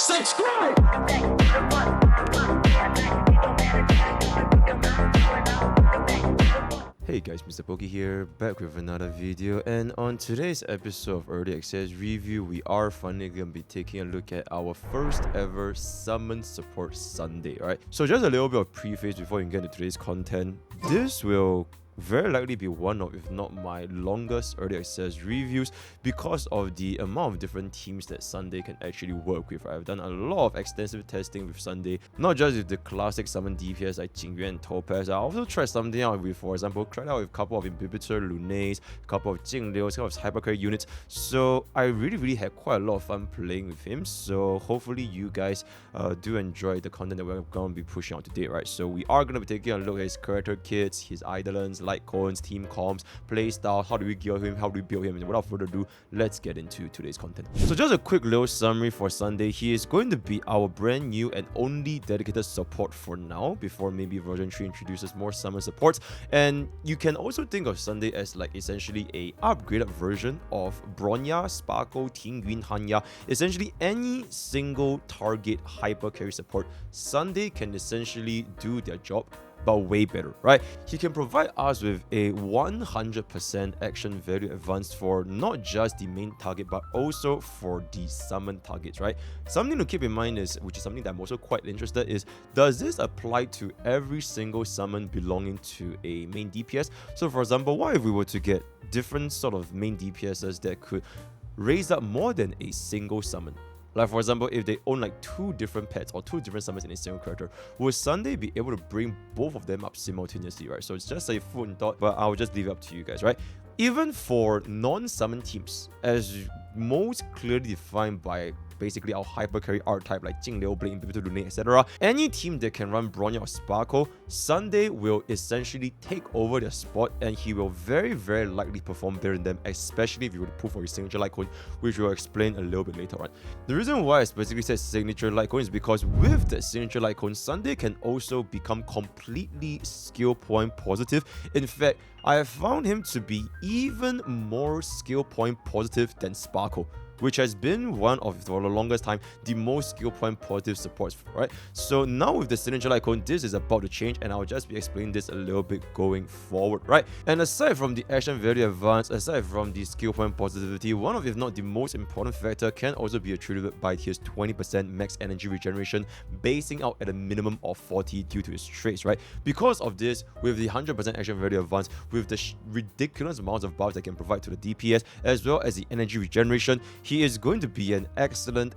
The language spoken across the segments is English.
subscribe! Hey guys, MrPokke here, back with another video, and on today's episode of Early Access Review, we are finally going to be taking a look at our first ever Summon Support Sunday, right? So just a little bit of preface before we get into today's content. This will very likely be one of, if not my longest early access reviews, because of the amount of different teams that Sunday can actually work with. I've done a lot of extensive testing with Sunday, not just with the classic summon DPS like Jingyuan and Topaz. I also tried something out with, for example, tried out with a couple of Inhibitor Lunays, a couple of Jinglios, a couple of Hypercarry units. So I really had quite a lot of fun playing with him. So hopefully you guys do enjoy the content that we're going to be pushing out today, right? So we are going to be taking a look at his character kits, his Eidolons, Lightcones, team comps, playstyle, how do we gear him, how do we build him, and without further ado, let's get into today's content. So just a quick little summary for Sunday. He is going to be our brand new and only dedicated support for now, before maybe version 3 introduces more summon supports. And you can also think of Sunday as like essentially a upgraded version of Bronya, Sparkle, Tingyun, Hanya. Essentially any single target hyper carry support, Sunday can essentially do their job, but way better, right? He can provide us with a 100% action value advance for not just the main target, but also for the summon targets, right? Something to keep in mind is, which is something that I'm also quite interested in, is, does this apply to every single summon belonging to a main DPS? So for example, what if we were to get different sort of main DPSs that could raise up more than a single summon? Like for example, if they own like 2 different pets or 2 different summons in a single character, will Sunday be able to bring both of them up simultaneously, right? So it's just a food and thought, but I'll just leave it up to you guys, right? Even for non-summon teams, as most clearly defined by basically our hypercarry archetype like Jingliu, Blade, Inhibitor, Lunay, etc. Any team that can run Bronya or Sparkle, Sunday will essentially take over their spot, and he will very likely perform better than them, especially if you were to pull for his signature Lightcone, which we'll explain a little bit later on. The reason why I specifically said signature Lightcone is because with that signature Lightcone, Sunday can also become completely skill point positive. In fact, I have found him to be even more skill point positive than Sparkle, which has been one of, for the longest time, the most skill point positive supports, right? So now with the signature Lightcone, this is about to change, and I'll just be explaining this a little bit going forward, right? And aside from the action value advance, aside from the skill point positivity, one of, if not the most important factor, can also be attributed by his 20% max energy regeneration, basing out at a minimum of 40 due to his traits, right? Because of this, with the 100% action value advance, with the ridiculous amounts of buffs that can provide to the DPS, as well as the energy regeneration, he is going to be an excellent,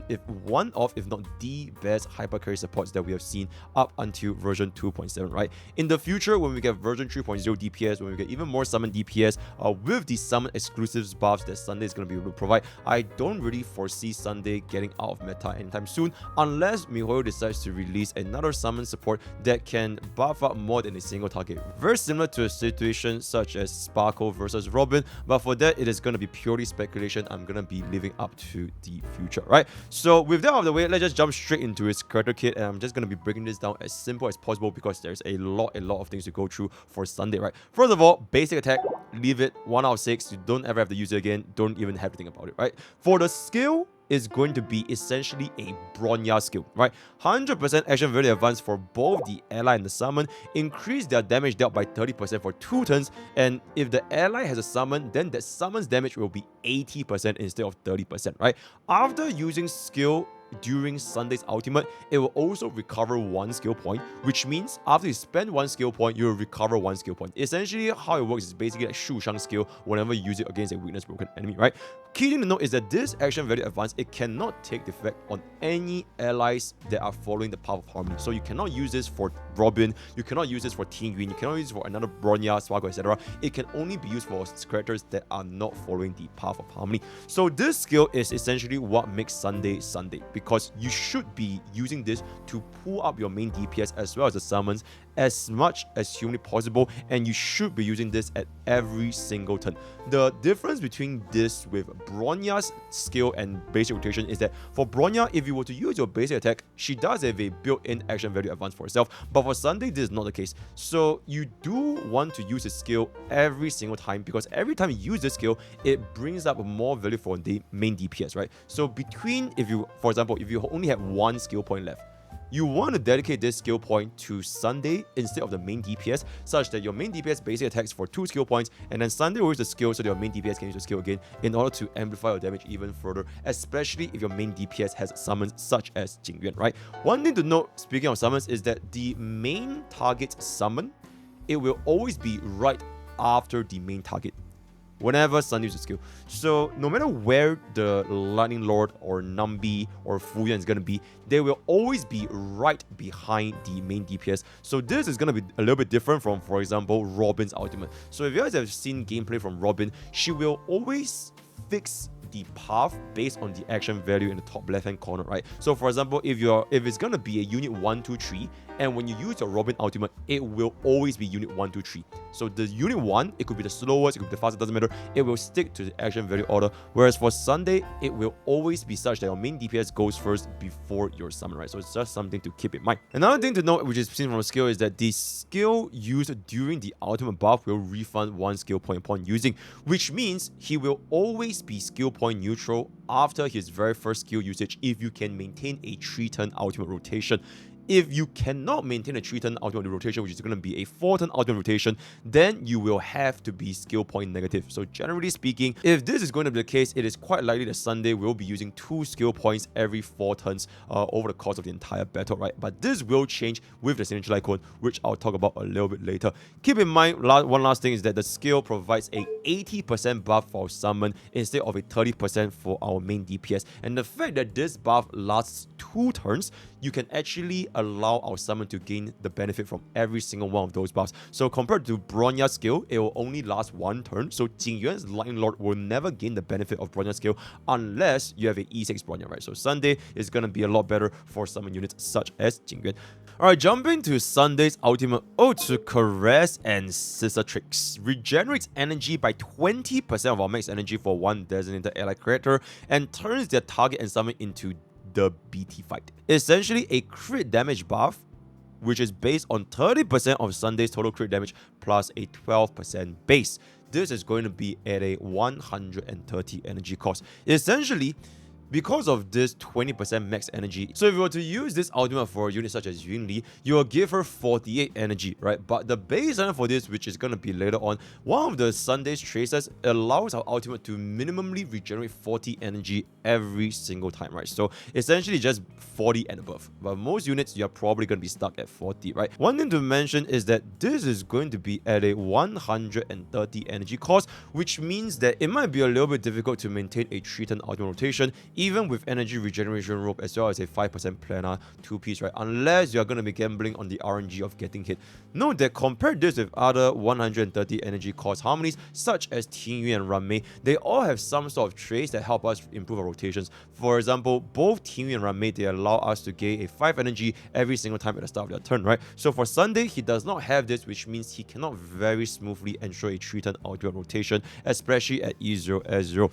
if one of, if not the best hypercarry supports that we have seen up until version 2.7, right? In the future, when we get version 3.0 DPS, when we get even more summon DPS, with the summon exclusives buffs that Sunday is going to be able to provide, I don't really foresee Sunday getting out of meta anytime soon, unless MiHoYo decides to release another summon support that can buff up more than a single target. Very similar to a situation such as Sparkle versus Robin, but for that, it is going to be purely speculation. I'm going to be living up to the future, right? So with that out of the way, let's just jump straight into his character kit, and I'm just going to be breaking this down as simple as possible because there's a lot of things to go through for Sunday, right? First of all, basic attack, leave it 1 out of 6. You don't ever have to use it again. Don't even have to think about it, right? For the skill, is going to be essentially a Bronya skill, right? 100% action value advance for both the ally and the summon, increase their damage dealt by 30% for 2 turns, and if the ally has a summon, then that summon's damage will be 80% instead of 30%, right? After using skill during Sunday's ultimate, it will also recover 1 skill point, which means after you spend 1 skill point, you will recover 1 skill point. Essentially, how it works is basically like Shu Shang skill whenever you use it against a weakness broken enemy, right? Key thing to note is that this action value advance, it cannot take effect on any allies that are following the path of harmony. So you cannot use this for Robin, you cannot use this for Tingyun, you cannot use it for another Bronya, Sparkle, etc. It can only be used for characters that are not following the path of harmony. So this skill is essentially what makes Sunday Sunday, because you should be using this to pull up your main DPS as well as the summons, as much as humanly possible, and you should be using this at every single turn. The difference between this with Bronya's skill and basic rotation is that for Bronya, if you were to use your basic attack, she does have a built-in action value advance for herself, but for Sunday, this is not the case. So you do want to use the skill every single time, because every time you use this skill, it brings up more value for the main DPS, right? So between, for example, if you only have one skill point left, you want to dedicate this skill point to Sunday instead of the main DPS, such that your main DPS basic attacks for 2 skill points, and then Sunday will use the skill so that your main DPS can use the skill again in order to amplify your damage even further, especially if your main DPS has summons such as Jingyuan, right? One thing to note, speaking of summons, is that the main target summon, it will always be right after the main target whenever Sunday uses a skill. So no matter where the Lightning Lord or Nambi or Fuyan is going to be, they will always be right behind the main DPS. So this is going to be a little bit different from, for example, Robin's ultimate. So if you guys have seen gameplay from Robin, she will always fix the path based on the action value in the top left hand corner, right? So for example, if it's gonna be a unit 1, 2, 3, and when you use your Robin ultimate, it will always be unit 1, 2, 3. So the unit 1, it could be the slowest, it could be the fastest, doesn't matter. It will stick to the action value order. Whereas for Sunday, it will always be such that your main DPS goes first before your summon, right? So it's just something to keep in mind. Another thing to note, which is seen from the skill, is that the skill used during the ultimate buff will refund 1 skill point upon using, which means he will always be skill point neutral after his very first skill usage if you can maintain a 3-turn ultimate rotation. If you cannot maintain a 3-turn ultimate rotation, which is going to be a 4-turn ultimate rotation, then you will have to be skill point negative. So generally speaking, if this is going to be the case, it is quite likely that Sunday will be using 2 skill points every 4 turns over the course of the entire battle, right? But this will change with the signature Lightcone, which I'll talk about a little bit later. Keep in mind, one last thing is that the skill provides a 80% buff for our summon instead of a 30% for our main DPS. And the fact that this buff lasts 2 turns, you can actually allow our summon to gain the benefit from every single one of those buffs. So compared to Bronya's skill, it will only last 1 turn. So Jingyuan's Lightning Lord will never gain the benefit of Bronya's skill unless you have an E6 Bronya, right? So Sunday is going to be a lot better for summon units such as Jingyuan. Alright, jumping to Sunday's ultimate, to Caress and Scissor Tricks. Regenerates energy by 20% of our max energy for 1 designated ally character and turns their target and summon into the BT fight. Essentially a crit damage buff, which is based on 30% of Sunday's total crit damage plus a 12% base. This is going to be at a 130 energy cost. Essentially, because of this 20% max energy, so if you were to use this ultimate for a unit such as Yunli, you will give her 48 energy, right? But the baseline for this, which is going to be later on, one of the Sunday's traces allows our ultimate to minimally regenerate 40 energy every single time, right? So essentially just 40 and above. But most units, you're probably going to be stuck at 40, right? One thing to mention is that this is going to be at a 130 energy cost, which means that it might be a little bit difficult to maintain a 3-turn ultimate rotation, even with energy regeneration rope as well as a 5% planar 2-piece, right? Unless you're going to be gambling on the RNG of getting hit. Note that compare this with other 130 energy cost harmonies such as Tingyuan and Ranmei, they all have some sort of traits that help us improve our rotations. For example, both Tingyuan and Ranmei, they allow us to gain a 5 energy every single time at the start of their turn, right? So for Sunday, he does not have this, which means he cannot very smoothly ensure a 3-turn ultimate rotation, especially at E0, S0.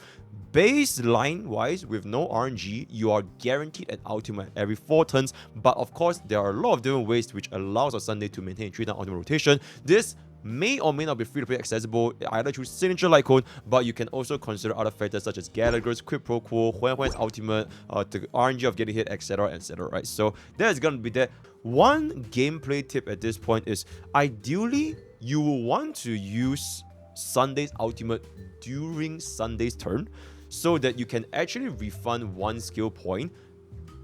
Baseline wise, with no RNG, you are guaranteed an ultimate every 4 turns, but of course there are a lot of different ways which allows a Sunday to maintain a 3-turn ultimate rotation. This may or may not be free to play accessible, either through signature Lightcone, but you can also consider other factors such as Gallagher's quid pro quo, Huan's ultimate, the RNG of getting hit, etc, right? So there's gonna be that. One gameplay tip at this point is, ideally you will want to use Sunday's ultimate during Sunday's turn, so that you can actually refund 1 skill point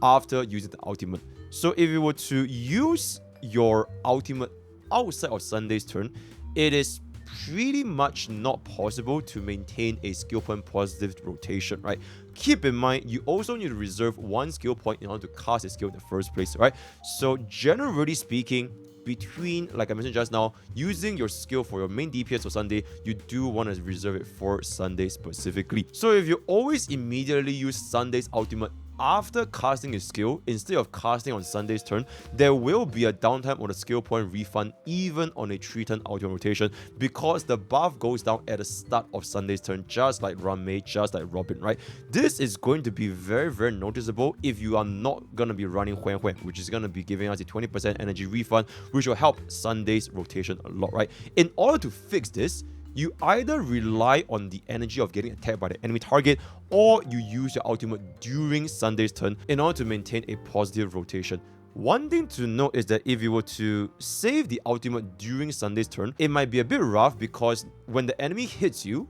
after using the ultimate. So if you were to use your ultimate outside of Sunday's turn, it is pretty much not possible to maintain a skill point positive rotation, right? Keep in mind, you also need to reserve 1 skill point in order to cast a skill in the first place, right? So generally speaking, between, like I mentioned just now, using your skill for your main DPS for Sunday, you do want to reserve it for Sunday specifically. So if you always immediately use Sunday's ultimate after casting his skill, instead of casting on Sunday's turn, there will be a downtime on the skill point refund even on a 3-turn ultimate rotation, because the buff goes down at the start of Sunday's turn, just like Ranmei, just like Robin, right? This is going to be very, very noticeable if you are not going to be running Huan Huan, which is going to be giving us a 20% energy refund, which will help Sunday's rotation a lot, right? In order to fix this, you either rely on the energy of getting attacked by the enemy target, or you use your ultimate during Sunday's turn in order to maintain a positive rotation. One thing to note is that if you were to save the ultimate during Sunday's turn, it might be a bit rough, because when the enemy hits you,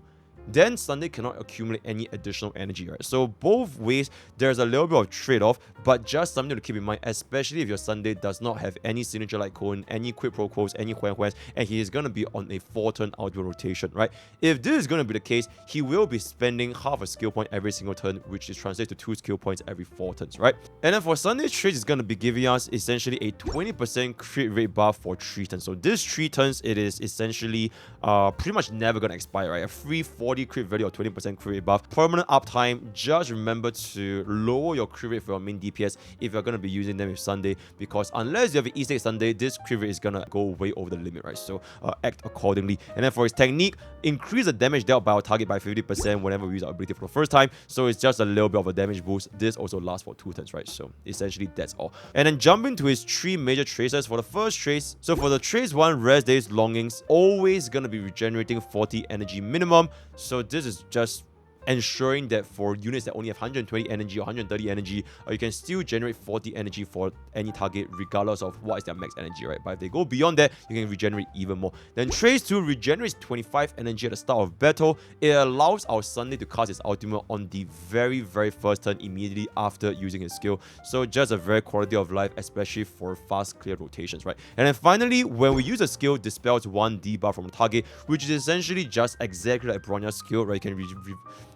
then Sunday cannot accumulate any additional energy, right? So both ways, there's a little bit of trade-off, but just something to keep in mind, especially if your Sunday does not have any signature Lightcone, any quick pro quos, any Huan Huans, and he is going to be on a 4-turn ultimate rotation, right? If this is going to be the case, he will be spending half a skill point every single turn, which is translated to 2 skill points every 4 turns, right? And then for Sunday's trades, it's going to be giving us essentially a 20% crit rate buff for 3 turns. So this 3 turns, it is essentially pretty much never going to expire, right? A free 40 crit value or 20% crit rate buff. Permanent uptime, just remember to lower your crit rate for your main DPS if you're going to be using them with Sunday, because unless you have an E-State Sunday, this crit rate is going to go way over the limit, right? So act accordingly. And then for his technique, increase the damage dealt by our target by 50% whenever we use our ability for the first time. So it's just a little bit of a damage boost. This also lasts for 2 turns, right? So essentially that's all. And then jump into his 3 major traces. For the first trace, so for the trace 1, Rest Days Longings, always going to be regenerating 40 energy minimum. So this is just ensuring that for units that only have 120 energy or 130 energy, you can still generate 40 energy for any target regardless of what is their max energy, right? But if they go beyond that, you can regenerate even more. Then Trace 2 regenerates 25 energy at the start of battle. It allows our Sunday to cast his ultimate on the very, very first turn immediately after using his skill. So just a very quality of life, especially for fast clear rotations, right? And then finally, when we use a skill, dispels 1 debuff from the target, which is essentially just exactly like Bronya's skill, right?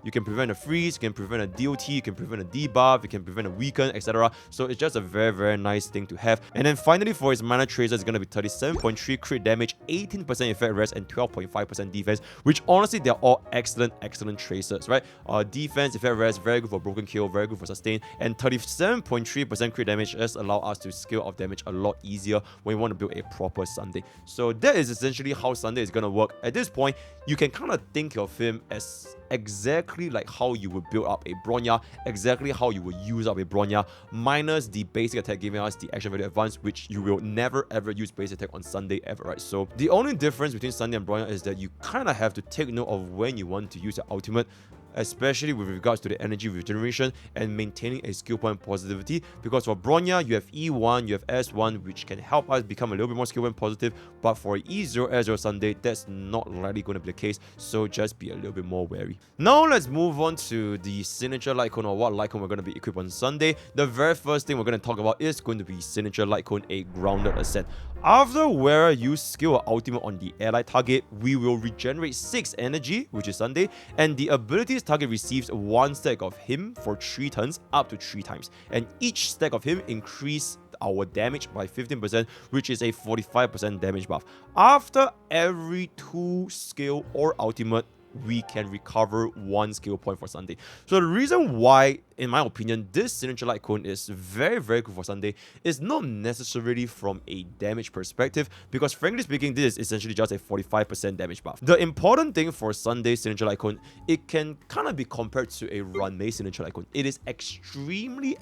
You can prevent a freeze, you can prevent a DOT, you can prevent a debuff, you can prevent a weaken, etc. So it's just a very, very nice thing to have. And then finally, for his mana tracer, it's going to be 37.3 crit damage, 18% effect rest, and 12.5% defense, which honestly, they're all excellent tracers, right? Defense, effect rest, very good for broken kill, very good for sustain, and 37.3% crit damage just allow us to scale off damage a lot easier when we want to build a proper Sunday. So that is essentially how Sunday is going to work. At this point, you can kind of think of him as exactly like how you would build up a Bronya, exactly how you would use up a Bronya, minus the basic attack giving us the action value advance, which you will never ever use basic attack on Sunday ever, right? So the only difference between Sunday and Bronya is that you kind of have to take note of when you want to use your ultimate, especially with regards to the energy regeneration and maintaining a skill point positivity, because for Bronya, you have E1, you have S1, which can help us become a little bit more skill point positive, but for E0, S0 Sunday, that's not likely going to be the case, so just be a little bit more wary. Now let's move on to the signature Lightcone, or what Lightcone we're going to be equipped on Sunday. The very first thing we're going to talk about is going to be signature Lightcone, a grounded ascent. After wearer use skill or ultimate on the allied target, we will regenerate 6 energy, which is Sunday, and the ability's target receives 1 stack of him for 3 turns up to 3 times, and each stack of him increase our damage by 15%, which is a 45% damage buff. After every 2 skill or ultimate, we can recover 1 skill point for Sunday. So the reason why, in my opinion, this signature Lightcone is very, very good for Sunday is not necessarily from a damage perspective, because frankly speaking, this is essentially just a 45% damage buff. The important thing for Sunday's signature Lightcone, it can kind of be compared to a Ranmei signature Lightcone. It is extremely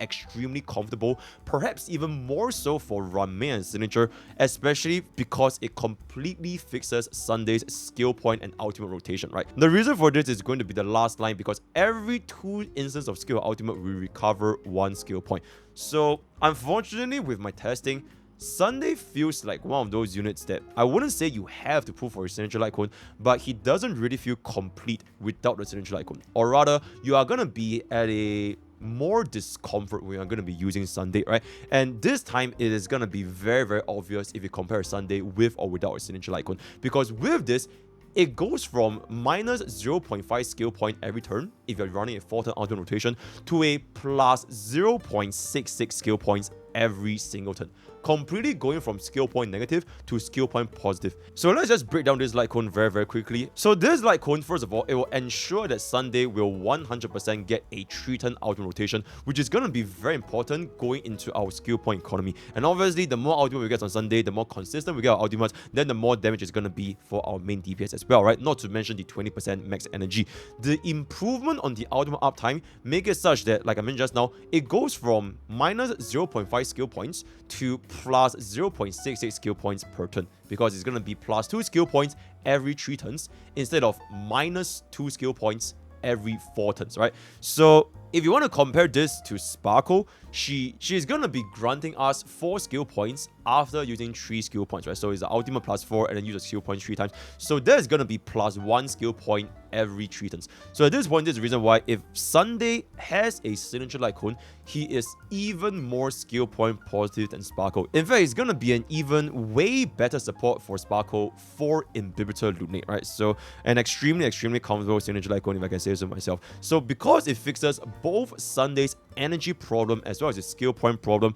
comfortable, perhaps even more so for Ranmei and signature, especially because it completely fixes Sunday's skill point and ultimate rotation, right? The reason for this is going to be the last line, because every 2 instances of skill ultimate will recover 1 skill point. So unfortunately, with my testing, Sunday feels like one of those units that I wouldn't say you have to pull for his signature Lightcone, but he doesn't really feel complete without the signature Lightcone. Or rather, you are going to be at a more discomfort when you're going to be using Sunday, right? And this time, it is going to be very, very obvious if you compare Sunday with or without a signature Lightcone, because with this, it goes from minus 0.5 skill point every turn if you're running a 4-turn ultimate rotation to a plus 0.66 skill points every single turn, completely going from skill point negative to skill point positive. So let's just break down this Lightcone very quickly. So this Lightcone, first of all, it will ensure that Sunday will 100% get a 3-turn ultimate rotation, which is going to be very important going into our skill point economy. And obviously, the more ultimate we get on Sunday, the more consistent we get our ultimates, then the more damage is going to be for our main DPS as well, right? Not to mention the 20% max energy. The improvement on the ultimate uptime make it such that, like I mentioned just now, it goes from minus 0.5 skill points to plus 0.66 skill points per turn, because it's going to be plus 2 skill points every 3 turns instead of minus 2 skill points every 4 turns, right? So if you want to compare this to Sparkle, she's gonna be granting us 4 skill points after using 3 skill points, right? So it's the ultimate plus 4 and then use a skill point 3 times. So there's gonna be plus 1 skill point every 3 turns. So at this point, this is the reason why if Sunday has a signature Lightcone, he is even more skill point positive than Sparkle. In fact, it's gonna be an even way better support for Sparkle for Imbibitor Lunate, right? So an extremely comfortable signature Lightcone, if I can say so myself. So because it fixes both Sunday's energy problem as well as the skill point problem,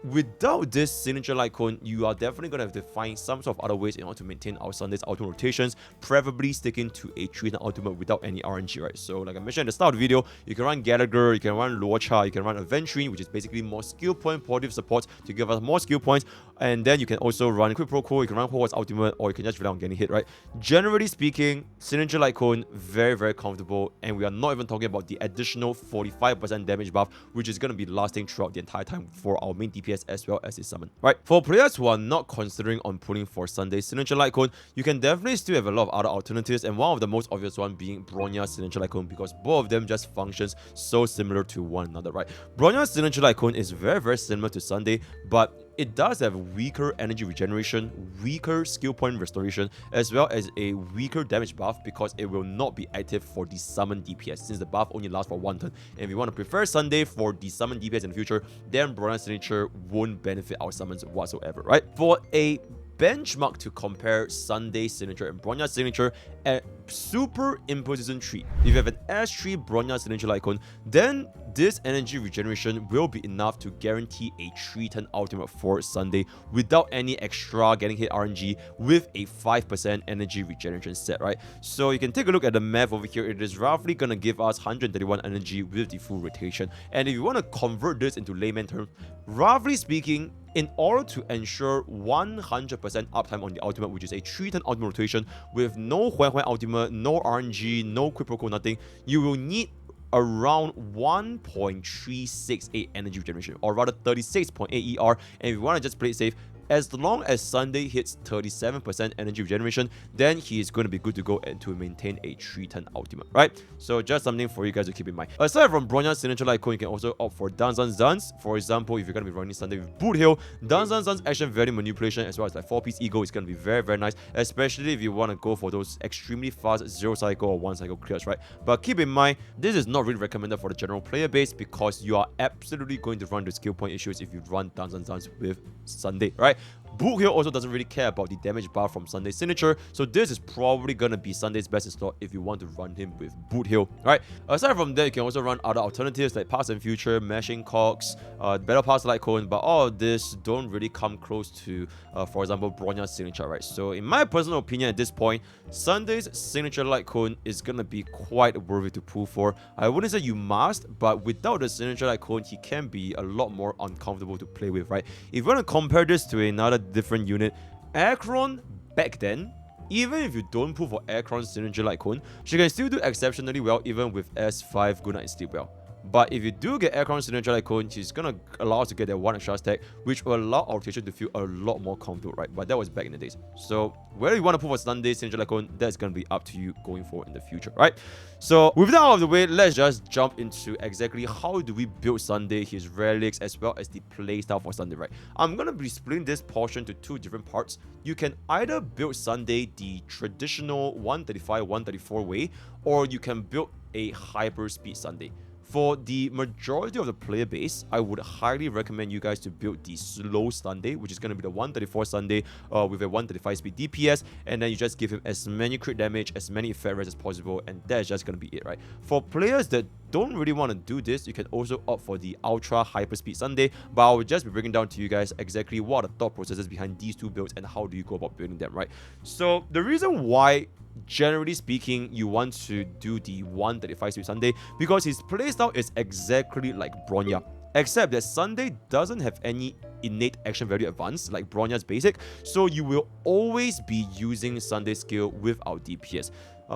without this signature Lightcone, you are definitely going to have to find some sort of other ways in order to maintain our Sunday's ultimate rotations, preferably sticking to a 3-turn ultimate without any RNG, right? So like I mentioned at the start of the video, you can run Gallagher, you can run Luocha, you can run Aventurine, which is basically more skill point positive support to give us more skill points, and then you can also run Quick Pro, you can run Hogwarts Ultimate, or you can just rely on getting hit, right? Generally speaking, signature Lightcone, very comfortable, and we are not even talking about the additional 45% damage buff, which is going to be lasting throughout the entire time for our main DPS as well as his summon, right? For players who are not considering on pulling for Sunday's signature Lightcone, you can definitely still have a lot of other alternatives, and one of the most obvious one being Bronya's signature Lightcone, because both of them just functions so similar to one another, right? Bronya's signature Lightcone is very similar to Sunday, but it does have weaker energy regeneration, weaker skill point restoration, as well as a weaker damage buff because it will not be active for the summon DPS, since the buff only lasts for 1 turn. And if you want to prefer Sunday for the summon DPS in the future, then Bronya's signature won't benefit our summons whatsoever, right? For a benchmark to compare Sunday's signature and Bronya's signature at Super Imposition 3. If you have an S3 Bronya signature Lightcone, then this energy regeneration will be enough to guarantee a 3-turn ultimate for Sunday without any extra getting hit RNG with a 5% energy regeneration set, right? So you can take a look at the math over here. It is roughly gonna give us 131 energy with the full rotation. And if you want to convert this into layman terms, roughly speaking, in order to ensure 100% uptime on the ultimate, which is a 3-turn ultimate rotation with no Huan ultimate, no RNG, no Quick Pro, nothing, you will need around 1.368 energy regeneration, or rather 36.8 ER. And if you want to just play it safe, as long as Sunday hits 37% energy regeneration, then he is going to be good to go and to maintain a 3-turn ultimate, right? So just something for you guys to keep in mind. Aside from Bronya's signature Lightcone, you can also opt for Danzan's. For example, if you're going to be running Sunday with Boot Hill, Danzan's action value manipulation as well as like 4-piece ego is going to be very nice, especially if you want to go for those extremely fast 0 cycle or 1 cycle clears, right? But keep in mind, this is not really recommended for the general player base because you are absolutely going to run the skill point issues if you run Danzan's with Sunday, right? Boot Hill also doesn't really care about the damage bar from Sunday's signature, so this is probably gonna be Sunday's best slot if you want to run him with Boot Hill. Alright, aside from that, you can also run other alternatives like Past and Future, Mashing Cogs, Battle Pass Lightcone, but all of this don't really come close to, for example, Bronya's signature, right? So in my personal opinion at this point, Sunday's signature Lightcone is gonna be quite worthy to pull for. I wouldn't say you must, but without the signature Lightcone, he can be a lot more uncomfortable to play with, right? If you want to compare this to another different unit, Acheron back then, even if you don't pull for Acheron's signature Lightcone, she can still do exceptionally well even with S5 Goodnight Sleep Well. But if you do get Acheron's signature Lightcone, she's gonna allow us to get that 1 extra stack, which will allow our rotation to feel a lot more comfortable, right? But that was back in the days. So whether you want to pull for Sunday's signature Lightcone, that's gonna be up to you going forward in the future, right? So with that out of the way, let's just jump into exactly how do we build Sunday, his relics, as well as the playstyle for Sunday, right? I'm gonna be splitting this portion to 2 different parts. You can either build Sunday the traditional 135, 134 way, or you can build a hyper speed Sunday. For the majority of the player base, I would highly recommend you guys to build the slow Sunday, which is going to be the 134 Sunday with a 135 speed DPS, and then you just give him as many crit damage, as many effect rates as possible, and that's just going to be it, right? For players that don't really want to do this, you can also opt for the Ultra Hyperspeed Sunday, but I will just be breaking down to you guys exactly what are the thought processes behind these two builds and how do you go about building them, right? So the reason why, generally speaking, you want to do the 135 speed Sunday, because his playstyle is exactly like Bronya, except that Sunday doesn't have any innate action value advance like Bronya's basic, so you will always be using Sunday skill without DPS.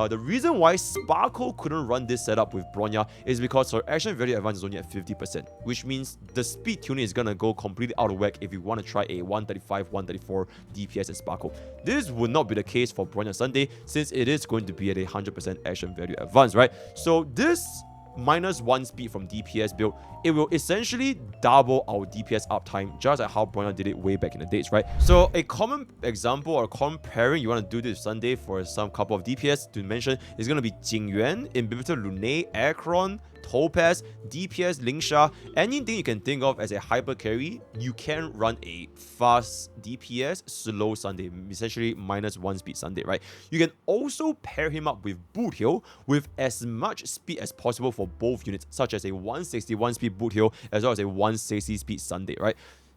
The reason why Sparkle couldn't run this setup with Bronya is because her action value advance is only at 50%, which means the speed tuning is gonna go completely out of whack if you want to try a 135, 134 DPS and Sparkle. This would not be the case for Bronya Sunday, since it is going to be at a 100% action value advance, right? So this -1 speed from DPS build, it will essentially double our DPS uptime, just like how Bronya did it way back in the days, right? So a common example or common pairing you want to do this Sunday for some couple of DPS to mention is going to be Jingyuan, Imbibitor Lune, Acheron, Topaz, DPS, Lingsha, anything you can think of as a hyper carry, you can run a fast DPS, slow Sunday, essentially -1 speed Sunday, right? You can also pair him up with Boot Heal with as much speed as possible for both units, such as a 161 speed Boot Heal as well as a 160 speed Sunday, right?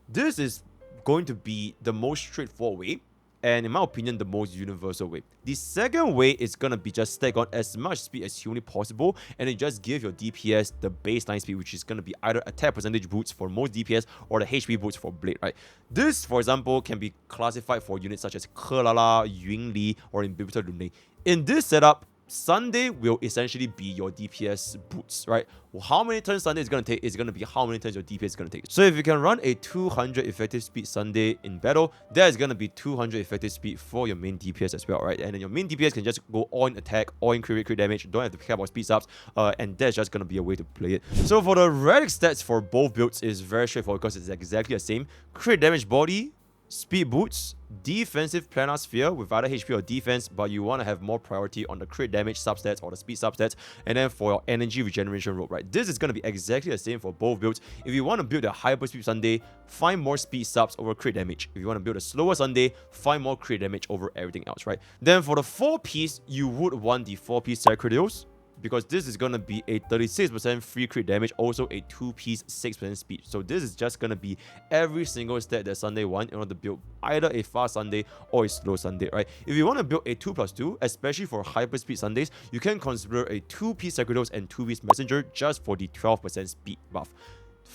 This is going to be the most straightforward way, and in my opinion, the most universal way. The second way is gonna be just stack on as much speed as humanly possible, and then just give your DPS the baseline speed, which is gonna be either attack percentage boots for most DPS or the HP boots for Blade, right? This, for example, can be classified for units such as Kelala, Yunli, or Imbibitor Lune. In this setup, Sunday will essentially be your DPS boots, right? Well, how many turns Sunday is going to take is going to be how many turns your DPS is going to take. So if you can run a 200 effective speed Sunday in battle, that is going to be 200 effective speed for your main DPS as well, right? And then your main DPS can just go on attack, on crit damage, don't have to care about speed subs, and that's just going to be a way to play it. So for the Relics stats for both builds is very straightforward because it's exactly the same. Crit damage body, speed boots, defensive planar sphere with either HP or defense, but you want to have more priority on the crit damage substats or the speed substats, and then for your energy regeneration rope, right? This is going to be exactly the same for both builds. If you want to build a hyper speed Sunday, find more speed subs over crit damage. If you want to build a slower Sunday, find more crit damage over everything else, right? Then for the 4-piece, you would want the 4-piece Sacredios, because this is going to be a 36% free crit damage, also a 2-piece 6% speed. So this is just going to be every single stat that Sunday want in order to build either a fast Sunday or a slow Sunday, right? If you want to build a 2+2, especially for hyper speed Sundays, you can consider a 2-piece Sacredios and 2-piece Messenger just for the 12% speed buff.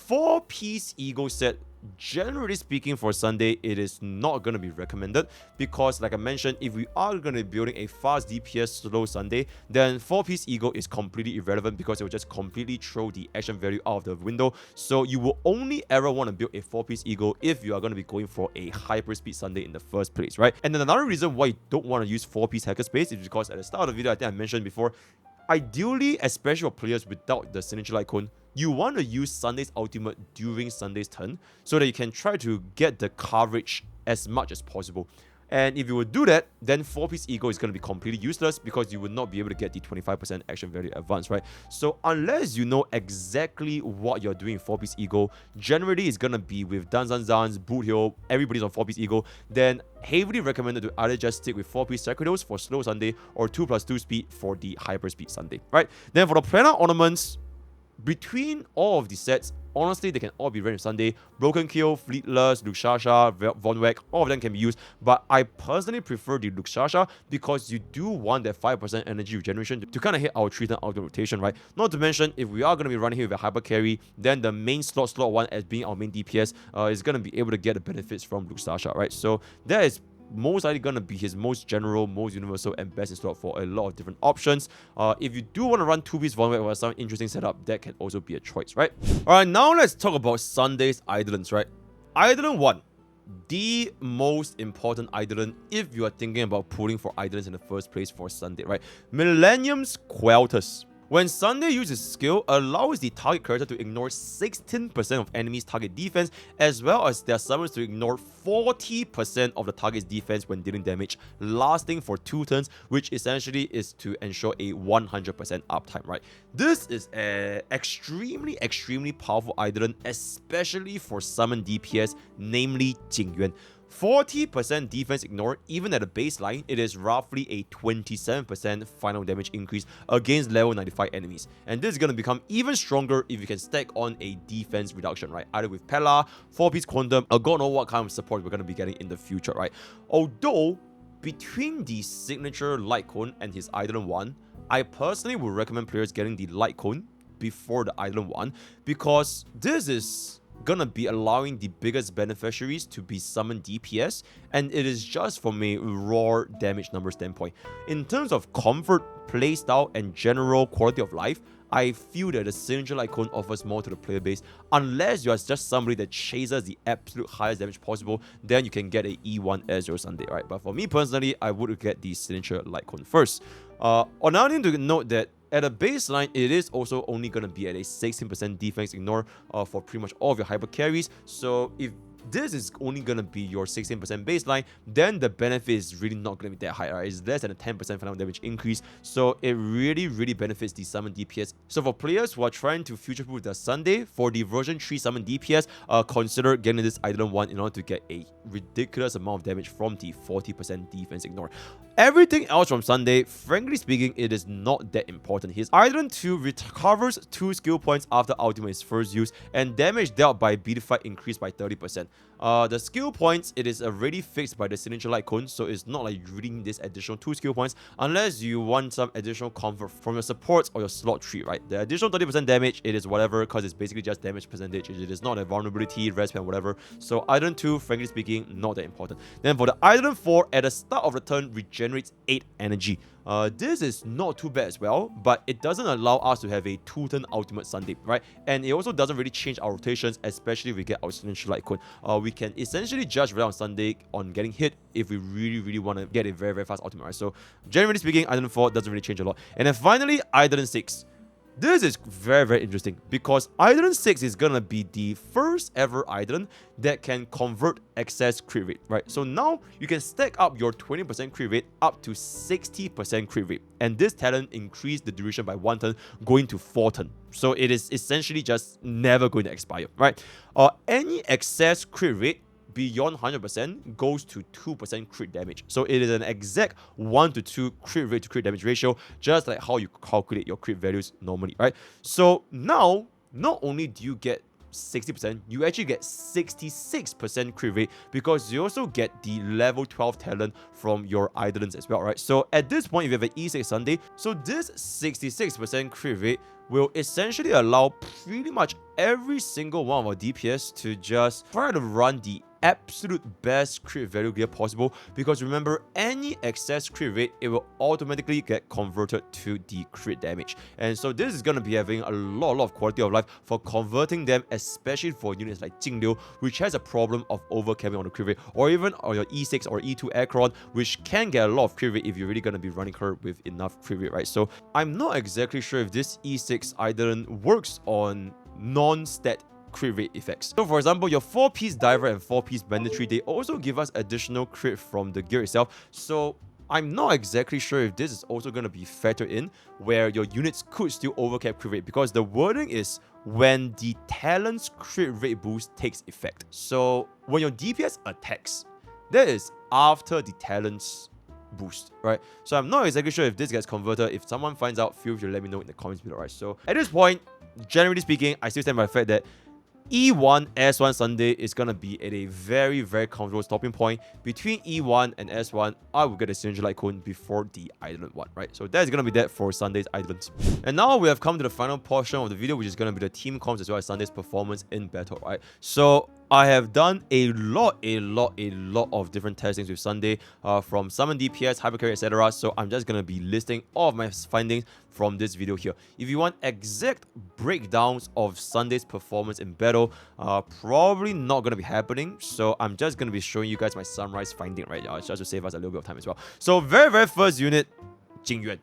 4-piece Ego set, generally speaking for Sunday, it is not going to be recommended because, like I mentioned, if we are going to be building a fast DPS slow Sunday, then 4-piece Ego is completely irrelevant because it will just completely throw the action value out of the window. So you will only ever want to build a 4-piece Ego if you are going to be going for a hyper speed Sunday in the first place, right? And then another reason why you don't want to use 4-piece Hacker Space is because at the start of the video, I think I mentioned before, ideally, especially for players without the signature Lightcone, you want to use Sunday's ultimate during Sunday's turn so that you can try to get the coverage as much as possible. And if you would do that, then 4-piece Ego is going to be completely useless because you will not be able to get the 25% action value advance, right? So unless you know exactly what you're doing in 4-piece Ego, generally it's going to be with Danzanzans, Boot Heal, everybody's on 4-piece Ego, then heavily recommended to either just stick with 4-piece Sacredios for slow Sunday or 2+2 speed for the hyper speed Sunday, right? Then for the planar ornaments, between all of the sets, honestly, they can all be ran with Sunday. Broken Kill, Fleetless, Luxasha, Von Wack, all of them can be used. But I personally prefer the Luxasha because you do want that 5% energy regeneration to kind of hit our 3-turn auto rotation, right? Not to mention, if we are going to be running here with a hyper carry, then the main slot 1 as being our main DPS is going to be able to get the benefits from Luxasha, right? So that is most likely going to be his most general, most universal, and best in slot for a lot of different options. If you do want to run 2-piece Von Wack or some interesting setup, that can also be a choice, right? Alright, now let's talk about Sunday's Eidolons, right? Eidolon 1, the most important Eidolon if you are thinking about pulling for Eidolons in the first place for Sunday, right? Millennium's Queltus. When Sunday uses skill, allows the target character to ignore 16% of enemy's target defense, as well as their summons to ignore 40% of the target's defense when dealing damage, lasting for 2 turns, which essentially is to ensure a 100% uptime, right? This is an extremely powerful Eidolon, especially for summon DPS, namely Jingyuan. 40% defense ignore, even at the baseline, it is roughly a 27% final damage increase against level 95 enemies. And this is going to become even stronger if you can stack on a defense reduction, right? Either with Pella, 4-piece Quantum, or God knows what kind of support we're going to be getting in the future, right? Although, between the signature Lightcone and his Eidolon 1, I personally would recommend players getting the Lightcone before the Eidolon 1, because this is gonna be allowing the biggest beneficiaries to be summoned DPS, and it is just from a raw damage number standpoint. In terms of comfort, playstyle, and general quality of life, I feel that the signature Lightcone offers more to the player base. Unless you are just somebody that chases the absolute highest damage possible, then you can get a E1 Ezreal Sunday, right? But for me personally, I would get the signature Lightcone first. Another thing to note that at a baseline, it is also only going to be at a 16% defense ignore for pretty much all of your hyper carries. So if this is only going to be your 16% baseline, then the benefit is really not going to be that high, right? It's less than a 10% final damage increase. So it really benefits the summon DPS. So for players who are trying to future-proof their Sunday, for the version 3 summon DPS, consider getting this Eidolon 1 in order to get a ridiculous amount of damage from the 40% defense ignore. Everything else from Sunday, frankly speaking, it is not that important. His Eidolon 2 recovers 2 skill points after ultimate is first used, and damage dealt by Beatified increased by 30%. The skill points, it is already fixed by the signature Lightcone, so it's not like you really need this additional 2 skill points unless you want some additional comfort from your supports or your slot tree, right? The additional 30% damage, it is whatever, because it's basically just damage percentage. It is not a vulnerability, resp, whatever. So Eidolon 2, frankly speaking, not that important. Then for the Eidolon 4, at the start of the turn, regenerates 8 energy. This is not too bad as well, but it doesn't allow us to have a 2-turn ultimate Sunday, right? And it also doesn't really change our rotations, especially if we get our signature Lightcone. We can essentially judge right on Sunday on getting hit if we really want to get a very fast ultimate, right? So generally speaking, Eidolon 4 doesn't really change a lot. And then finally, Eidolon 6. This is very interesting because Eidolon 6 is gonna be the first ever Eidolon that can convert excess crit rate, right? So now you can stack up your 20% crit rate up to 60% crit rate, and this talent increased the duration by 1 turn, going to 4 turn. So it is essentially just never going to expire, right? Any excess crit rate beyond 100% goes to 2% crit damage. So it is an exact 1 to 2 crit rate to crit damage ratio, just like how you calculate your crit values normally, right? So now, not only do you get 60%, you actually get 66% crit rate because you also get the level 12 talent from your Eidolons as well, right? So at this point, if you have an E6 Sunday, so this 66% crit rate will essentially allow pretty much every single one of our DPS to just try to run the absolute best crit value gear possible, because remember, any excess crit rate, it will automatically get converted to the crit damage. And so this is going to be having a lot of quality of life for converting them, especially for units like Jingliu, which has a problem of overcapping on the crit rate, or even on your E6 or E2 Acheron, which can get a lot of crit rate if you're really going to be running her with enough crit rate, right? So I'm not exactly sure if this E6 Eidolon works on non-stat crit rate effects. So for example, your 4-piece Diver and 4-piece Banditry, they also give us additional crit from the gear itself. So I'm not exactly sure if this is also going to be factored in, where your units could still overcap crit rate, because the wording is when the talent's crit rate boost takes effect. So when your DPS attacks, that is after the talent's boost, right? So I'm not exactly sure if this gets converted. If someone finds out, feel free to let me know in the comments below, right? So at this point, generally speaking, I still stand by the fact that E1 S1 Sunday is gonna be at a very comfortable stopping point. Between E1 and S1, I will get a Signature Lightcone before the Eidolon 1, right? So that's gonna be that for Sunday's Eidolons. And now we have come to the final portion of the video, which is gonna be the team comps as well as Sunday's performance in battle, right? So I have done a lot of different testings with Sunday, from summon DPS, hypercarry, etc. So I'm just gonna be listing all of my findings from this video here. If you want exact breakdowns of Sunday's performance in battle, probably not gonna be happening. So I'm just gonna be showing you guys my summarize finding right now, just to save us a little bit of time as well. So very first unit, Jingyuan.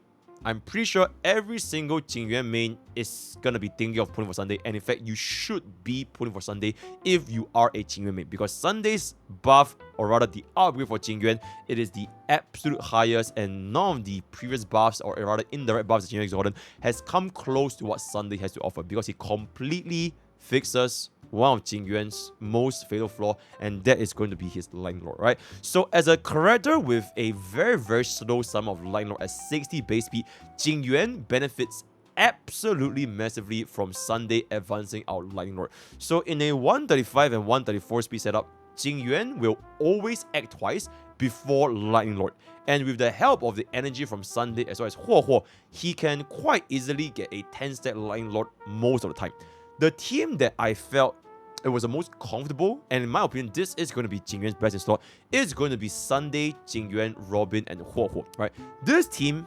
I'm pretty sure every single Jingyuan main is gonna be thinking of pulling for Sunday, and in fact, you should be pulling for Sunday if you are a Jingyuan main, because Sunday's buff, or rather the upgrade for Jingyuan, it is the absolute highest, and none of the previous buffs, or rather indirect buffs that Jingyuan has gotten, has come close to what Sunday has to offer, because he completely fixes one of Jing Yuan's most fatal flaw, and that is going to be his Lightning Lord, right? So as a character with a very slow summon of Lightning Lord at 60 base speed, Jing Yuan benefits absolutely massively from Sunday advancing our Lightning Lord. So in a 135 and 134 speed setup, Jing Yuan will always act twice before Lightning Lord. And with the help of the energy from Sunday as well as Huo Huo, he can quite easily get a 10-stack Lightning Lord most of the time. The team that I felt it was the most comfortable, and in my opinion, this is going to be Jing Yuan's best in slot, is going to be Sunday, Jing Yuan, Robin, and Huo Huo, right? This team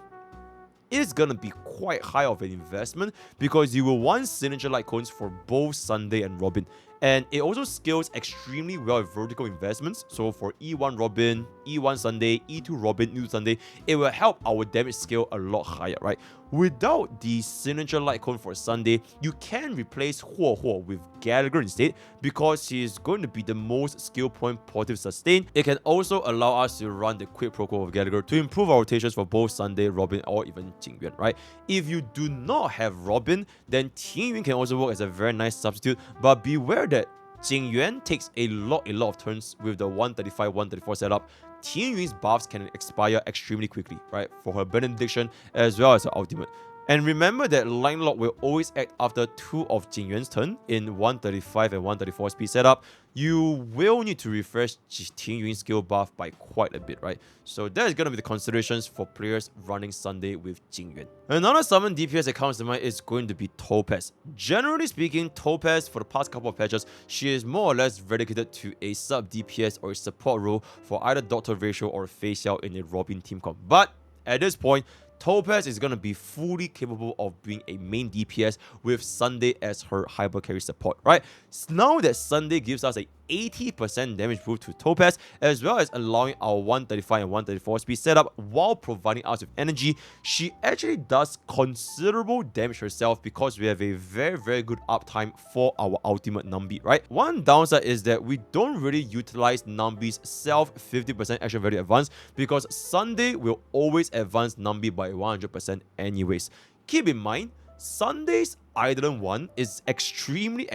is going to be quite high of an investment because you will want signature Lightcones for both Sunday and Robin. And it also scales extremely well with vertical investments. So for E1 Robin, E1 Sunday, E2 Robin, E2 Sunday, it will help our damage scale a lot higher, right? Without the signature Lightcone for Sunday, you can replace Huo Huo with Gallagher instead because he is going to be the most skill point positive sustain. It can also allow us to run the quick proco of Gallagher to improve our rotations for both Sunday, Robin, or even Jing Yuan, right? If you do not have Robin, then Jing Yuan can also work as a very nice substitute, but beware that Jing Yuan takes a lot of turns with the 135, 134 setup. Jing Yuan's buffs can expire extremely quickly, right? For her benediction as well as her ultimate. And remember that Lightning Lord will always act after 2 of Jing Yuan's turn in 135 and 134 speed setup. You will need to refresh Jing Yuan's skill buff by quite a bit, right? So that is going to be the considerations for players running Sunday with Jing Yuan. Another summon DPS that comes to mind is going to be Topaz. Generally speaking, Topaz, for the past couple of patches, she is more or less dedicated to a sub DPS or a support role for either Doctor Ratio or Face Yao in a Robin team comp. But at this point, Topaz is going to be fully capable of being a main DPS with Sunday as her hyper carry support, right? Now that Sunday gives us a 80% damage boost to Topaz, as well as allowing our 135 and 134 speed setup while providing us with energy, she actually does considerable damage herself because we have a very good uptime for our ultimate Nambi, right? One downside is that we don't really utilize Nambi's self 50% action value advance because Sunday will always advance Nambi by 100% anyways. Keep in mind, Sunday's Eidolon 1 is extremely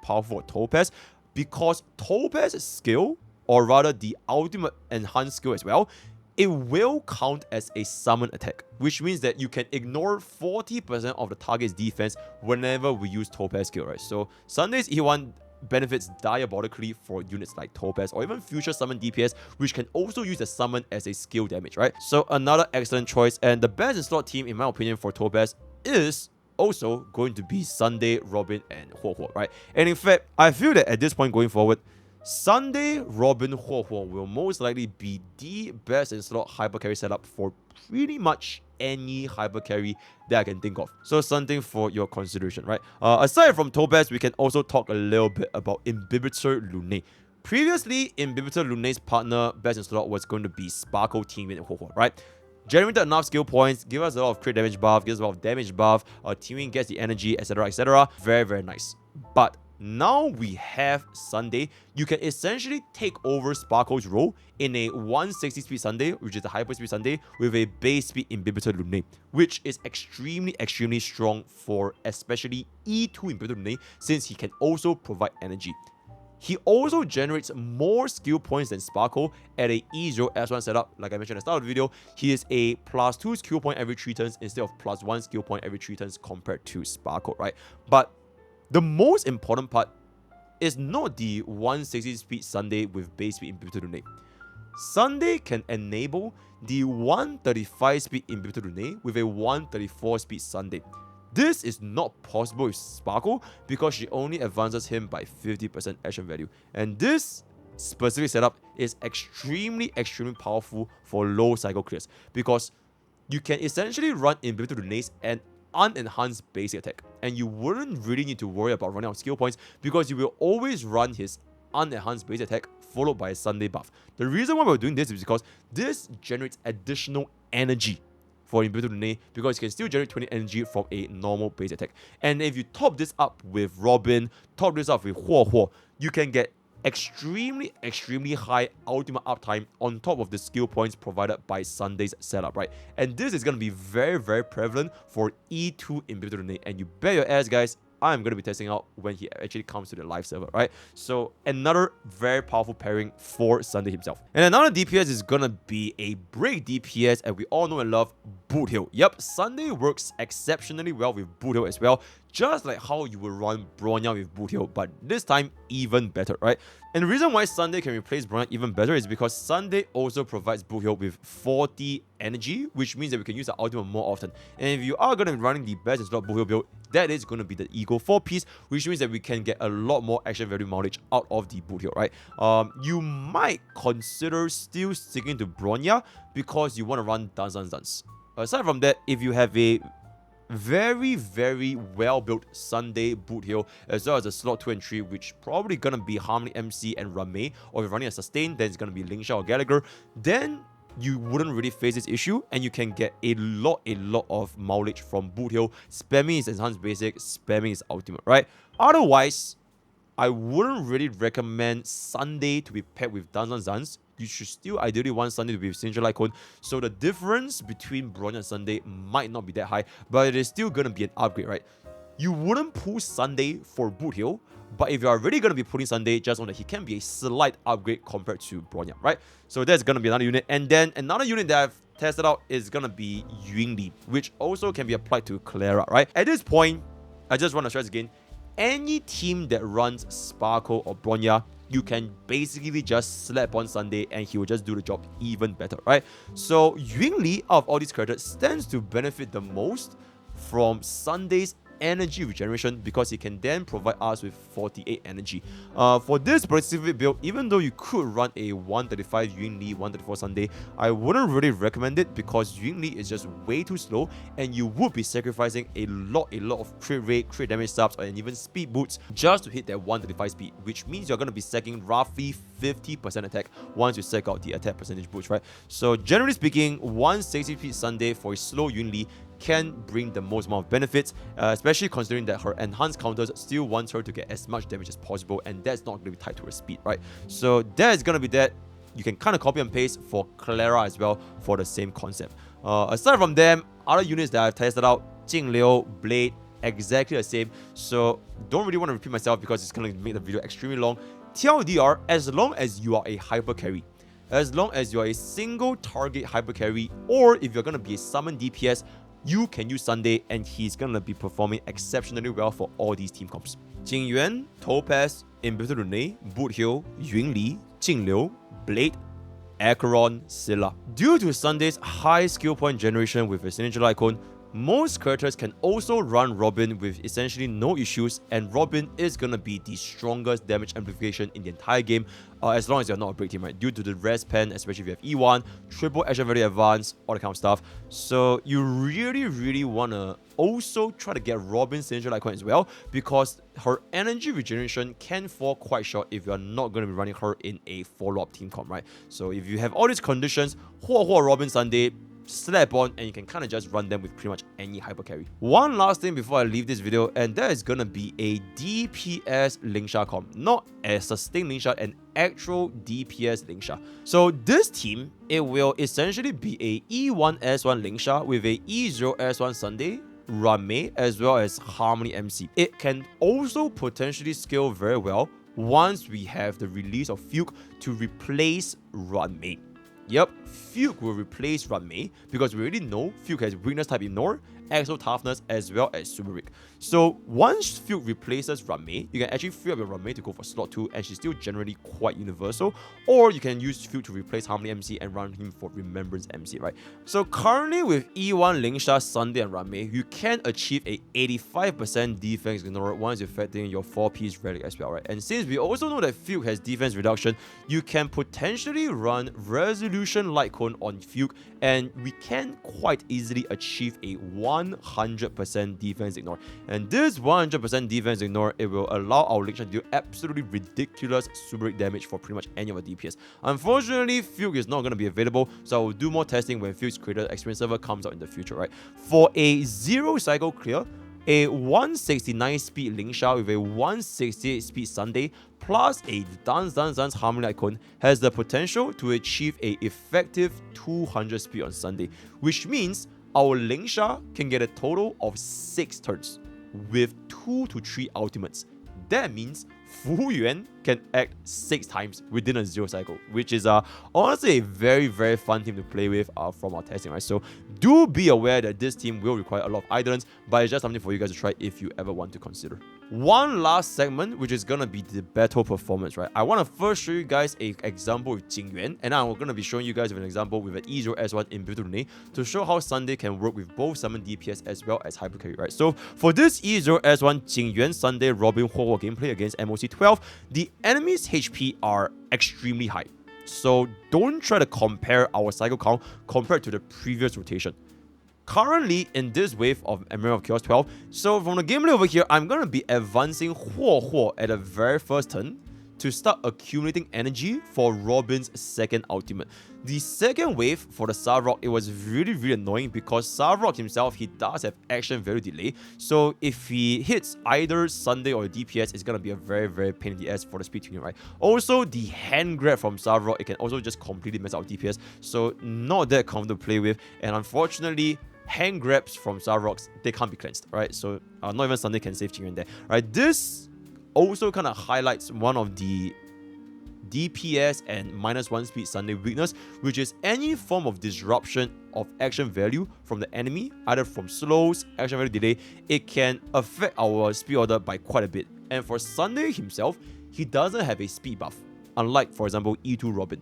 powerful for Topaz because Topaz's skill, or rather the ultimate enhanced skill as well, it will count as a summon attack, which means that you can ignore 40% of the target's defense whenever we use Topaz skill, right? So Sunday's E1 benefits diabolically for units like Topaz or even future summon DPS, which can also use the summon as a skill damage, right? So another excellent choice, and the best in slot team in my opinion for Topaz is also going to be Sunday, Robin, and Huo Huo, right? And in fact, I feel that at this point going forward, Sunday, Robin, Huo Huo will most likely be the best in slot hyper carry setup for pretty much any hyper carry that I can think of. So something for your consideration, right? Aside from Topaz, we can also talk a little bit about Imbibitor Lune. Previously, Imbibitor Lune's partner best in slot was going to be Sparkle, Team and Huo Huo, right? Generated enough skill points, give us a lot of crit damage buff, gives us a lot of damage buff, teaming gets the energy, etc. Very nice. But now we have Sunday, you can essentially take over Sparkle's role in a 160 speed Sunday, which is a hyper speed Sunday, with a base speed Imbibitor Lune, which is extremely strong for especially E2 Imbibitor Lune, since he can also provide energy. He also generates more skill points than Sparkle at a E0 S1 setup. Like I mentioned at the start of the video, he is a +2 skill point every 3 turns instead of +1 skill point every 3 turns compared to Sparkle, right? But the most important part is not the 160 speed Sunday with base speed Imbibitor Lune. Sunday can enable the 135 speed Imbibitor Lune with a 134 speed Sunday. This is not possible with Sparkle because she only advances him by 50% action value. And this specific setup is extremely powerful for low cycle clears because you can essentially run Imbibitor Lune's and unenhanced basic attack, and you wouldn't really need to worry about running out of skill points because you will always run his unenhanced basic attack followed by a Sunday buff. The reason why we're doing this is because this generates additional energy for Imbibitor Lune because you can still generate 20 energy from a normal base attack. And if you top this up with Robin, top this up with Huo Huo, you can get extremely high ultimate uptime on top of the skill points provided by Sunday's setup, right? And this is going to be very prevalent for E2 Imbibitor Lune, and you bet your ass, guys, I'm going to be testing out when he actually comes to the live server, right? So another very powerful pairing for Sunday himself. And another DPS is going to be a break DPS, and we all know and love Boothill. Yep, Sunday works exceptionally well with Boothill as well, just like how you would run Bronya with Boothill, but this time even better, right? And the reason why Sunday can replace Bronya even better is because Sunday also provides Boothill with 40 energy, which means that we can use the ultimate more often. And if you are going to be running the best in slot Boothill build, that is going to be the Eagle 4 piece, which means that we can get a lot more action value mileage out of the Boothill, right? You might consider still sticking to Bronya because you want to run Dance. Aside from that, if you have a very well-built Sunday Boothill, as well as the slot 2 and 3, which probably gonna be Harmony MC and Ramei, or if you're running a sustain, then it's gonna be Lingsha or Gallagher, then you wouldn't really face this issue, and you can get a lot of mileage from Boothill, spamming his enhanced basic, spamming his ultimate, right? Otherwise, I wouldn't really recommend Sunday to be paired with Dance. You should still ideally want Sunday to be with Signature Lightcone. So the difference between Bronya and Sunday might not be that high, but it is still going to be an upgrade, right? You wouldn't pull Sunday for Boothill, but if you're already going to be pulling Sunday, just know that he can be a slight upgrade compared to Bronya, right? So that's going to be another unit. And then another unit that I've tested out is going to be Yunli, which also can be applied to Clara, right? At this point, I just want to stress again, any team that runs Sparkle or Bronya, you can basically just slap on Sunday and he will just do the job even better, right? So Yunli, out of all these characters, stands to benefit the most from Sunday's energy regeneration because he can then provide us with 48 energy. For this specific build, even though you could run a 135 Yunli, 134 Sunday, I wouldn't really recommend it because Yunli is just way too slow and you would be sacrificing a lot of crit rate, crit damage subs, and even speed boots just to hit that 135 speed, which means you're going to be sacking roughly 50% attack once you sack out the attack percentage boost, right? So generally speaking, 160 speed Sunday for a slow Yunli can bring the most amount of benefits, especially considering that her enhanced counters still wants her to get as much damage as possible, and that's not going to be tied to her speed, right? So that is going to be that. You can kind of copy and paste for Clara as well for the same concept. Aside from them, other units that I've tested out, Jingliu, Blade, exactly the same. So don't really want to repeat myself because it's going to make the video extremely long. TLDR, as long as you are a hyper carry, as long as you are a single target hyper carry, or if you're going to be a summon DPS, you can use Sunday and he's gonna be performing exceptionally well for all these team comps. Jingyuan, Topaz, Imbitter Rune, Boothill, Yunli, Jingliu, Blade, Acheron, Scylla. Due to Sunday's high skill point generation with a Signature Lightcone, most characters can also run Robin with essentially no issues, and Robin is gonna be the strongest damage amplification in the entire game, as long as you're not a break team, right? Due to the res pen, especially if you have E1, triple action very advanced, all that kind of stuff. So you really wanna also try to get Robin's Signature Lightcone as well, because her energy regeneration can fall quite short if you're not gonna be running her in a follow-up team comp, right? So if you have all these conditions, Robin Sunday, slap on, and you can kind of just run them with pretty much any hyper carry. One last thing before I leave this video, and that is gonna be a DPS Lingsha comp, not a sustain Lingsha, an actual DPS Lingsha. So this team, it will essentially be a E1S1 Lingsha with a E0S1 Sunday, Ramei, as well as Harmony MC. It can also potentially scale very well once we have the release of Fuke to replace Ramei. Yep, Fuke will replace Ramei because we already know Fuke has weakness type Ignore, Exo Toughness, as well as Super Rig. So once Fuke replaces Ramei, you can actually free up your Ramei to go for slot 2, and she's still generally quite universal. Or you can use Fuke to replace Harmony MC and run him for Remembrance MC, right? So currently with E1 Lingsha, Sunday, and Ramei, you can achieve a 85% defense ignore once you're factoring your 4-piece relic as well, right? And since we also know that Fuke has defense reduction, you can potentially run Resolution Lightcone on Fuke, and we can quite easily achieve a 100% defense ignore. And this 100% defense ignore, it will allow our Lingsha to do absolutely ridiculous super Rig damage for pretty much any of our DPS. Unfortunately, Fuke is not going to be available, so I will do more testing when Fuke's creator experience server comes out in the future, right? For a 0 cycle clear, a 169 speed Lingsha with a 168 speed Sunday plus a Dance Harmony Icon has the potential to achieve a effective 200 speed on Sunday, which means our Lingsha can get a total of 6 turns. with 2 to 3 ultimates. That means Fu Yuan can act 6 times within a 0 cycle, which is honestly a very, very fun team to play with from our testing, right? So do be aware that this team will require a lot of Eidolons, but it's just something for you guys to try if you ever want to consider. One last segment, which is gonna be the battle performance, right? I want to first show you guys an example with Jing Yuan, and I'm gonna be showing you guys with an example with an E0S1 in Rune to show how Sunday can work with both summon DPS as well as hyper carry, right? So for this E0S1 Jing Yuan Sunday Robin Huo gameplay against MOC 12, the enemy's HP are extremely high. So don't try to compare our cycle count compared to the previous rotation. Currently in this wave of Emerald of Chaos 12, so from the gameplay over here, I'm gonna be advancing Huo at the very first turn to start accumulating energy for Robin's second ultimate. The second wave for the Sarok, it was really, really annoying because Sarok himself, he does have action value delay. So if he hits either Sunday or DPS, it's gonna be a very, very pain in the ass for the speed tuning, right? Also, the hand grab from Sarok, it can also just completely mess up DPS. So not that comfortable to play with. And unfortunately, hand grabs from Saroks, they can't be cleansed, right? So not even Sunday can save Qingyan there, right? This also kind of highlights one of the DPS and -1 speed Sunday weakness, which is any form of disruption of action value from the enemy, either from slows, action value delay, it can affect our speed order by quite a bit. And for Sunday himself, he doesn't have a speed buff, unlike, for example, E2 Robin.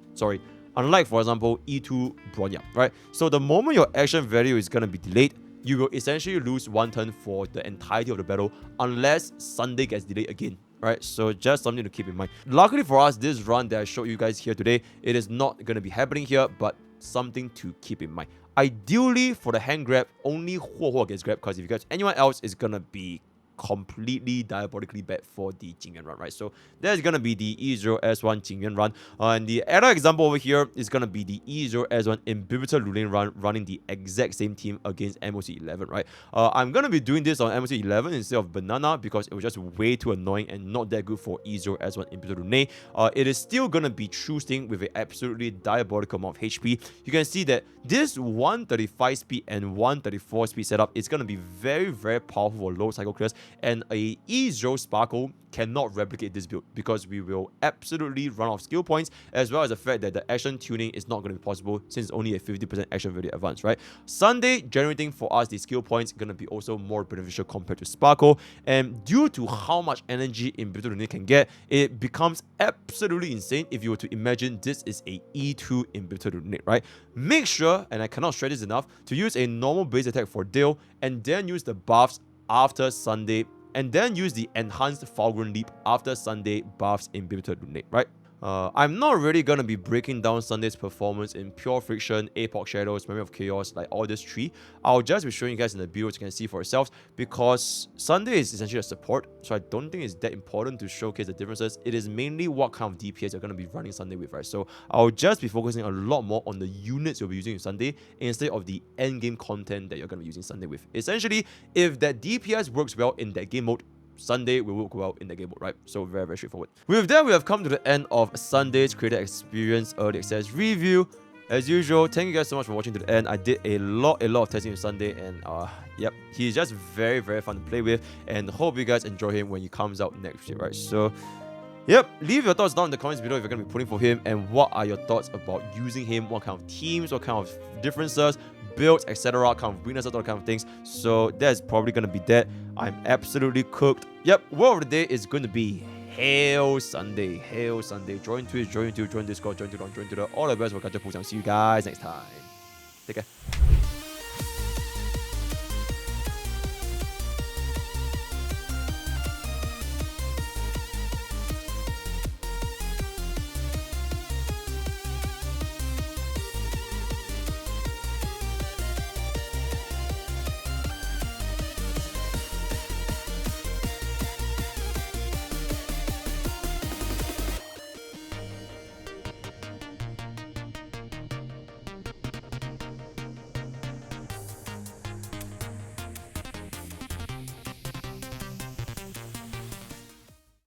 Unlike, for example, E2 Bronya, right? So the moment your action value is going to be delayed, you will essentially lose 1 turn for the entirety of the battle unless Sunday gets delayed again, right? So just something to keep in mind. Luckily for us, this run that I showed you guys here today, it is not going to be happening here, but something to keep in mind. Ideally, for the hand grab, only Huo gets grabbed, because if you guys anyone else, is going to be completely diabolically bad for the Jingyan run, right? So that's gonna be the E0S1 Jingyan run. And the other example over here is gonna be the E0S1 Imbibitor Lulin run, running the exact same team against MOC 11, right? I'm gonna be doing this on MOC 11 instead of Banana because it was just way too annoying and not that good for E0S1 Imbibitor Lulin. It is still gonna be true sting with an absolutely diabolical amount of HP. You can see that this 135 speed and 134 speed setup is gonna be very, very powerful for low cycle clears. And a E0 Sparkle cannot replicate this build because we will absolutely run out of skill points, as well as the fact that the action tuning is not going to be possible since it's only a 50% action value advance, right? Sunday generating for us the skill points going to be also more beneficial compared to Sparkle, and due to how much energy Imbibitor Lulin can get, it becomes absolutely insane if you were to imagine this is a E2 Imbibitor Lulin, right? Make sure, and I cannot stress this enough, to use a normal base attack for Dale and then use the buffs after Sunday, and then use the enhanced Fulgurant Leap after Sunday buffs Imbibitor Lulin, right? I'm not really gonna be breaking down Sunday's performance in Pure Friction, Epoch Shadows, Memory of Chaos, like all this tree. I'll just be showing you guys in the builds you can see for yourselves, because Sunday is essentially a support, so I don't think it's that important to showcase the differences. It is mainly what kind of DPS you're gonna be running Sunday with, right? So I'll just be focusing a lot more on the units you'll be using in Sunday instead of the end game content that you're gonna be using Sunday with. Essentially, if that DPS works well in that game mode, Sunday will work well in the game mode, right? So very, very straightforward. With that, we have come to the end of Sunday's Creator Experience Early Access review. As usual, thank you guys so much for watching to the end. I did a lot of testing with Sunday, and yep, he's just very, very fun to play with, and hope you guys enjoy him when he comes out next year, right? So yep, leave your thoughts down in the comments below if you're going to be putting for him, and what are your thoughts about using him, what kind of teams, what kind of differences, builds, etc., kind of weaknesses, all kind of things. So that's probably going to be that. I'm absolutely cooked. Yep, word of the day is going to be Hail Sunday. Hail Sunday. Join Twitch, join YouTube, join Discord, join Twitter, all the best for Gacha Pools. I'll see you guys next time. Take care.